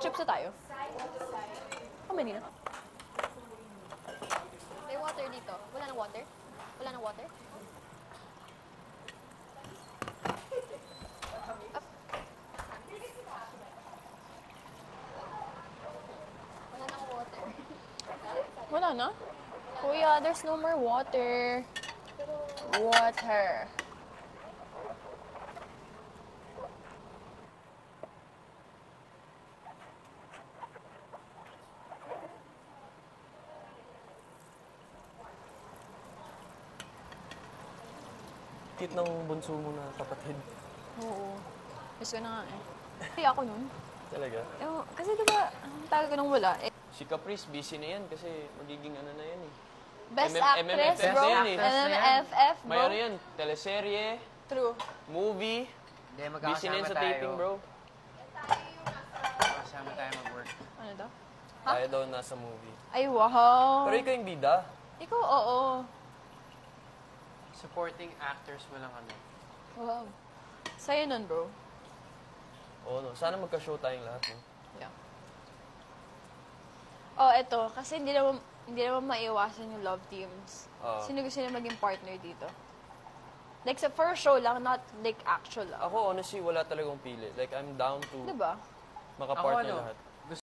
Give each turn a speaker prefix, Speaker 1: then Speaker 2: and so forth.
Speaker 1: chips na tayo. How many na? May water dito. Wala nang water? Wala nang water? Wala nang water. Wala na? Kuya, there's no more water. Water.
Speaker 2: Cute ng bunso mo na kapatid.
Speaker 1: Oo. Miss ko na nga eh. Kaya ako nun.
Speaker 2: Talaga?
Speaker 1: Kasi diba, ang tagal ko nang wala. Eh,
Speaker 2: Si Caprice, busy na yan kasi magiging ano na yan eh.
Speaker 1: Best
Speaker 2: MMFF
Speaker 1: actress, bro.
Speaker 2: na yan eh.
Speaker 1: MMFF, bro.
Speaker 2: May ano yan, teleserye,
Speaker 1: True.
Speaker 2: movie,
Speaker 3: Hindi,
Speaker 2: busy na yan
Speaker 3: magkakasama
Speaker 2: sa taping, bro.
Speaker 3: Magkakasama tayo mag-work.
Speaker 1: Ano daw?
Speaker 2: Tayo daw nasa movie.
Speaker 1: Ay, wow.
Speaker 2: Pero ikaw yung bida.
Speaker 1: Ikaw, oo.
Speaker 3: Supporting actors mo lang kami.
Speaker 1: Wow. Sa'yo nun, bro.
Speaker 2: Oo, no. Sana magka-show tayong lahat, no?
Speaker 1: Yeah. Oh, eto. Kasi hindi naman maiwasan yung love teams. Sino gusto niya maging partner dito? Like, sa first show lang, not like actual love.
Speaker 2: Ako, honestly, wala talagang pili. Like, I'm down to
Speaker 1: Diba?
Speaker 2: makapartner
Speaker 3: Ako, ano?
Speaker 2: lahat.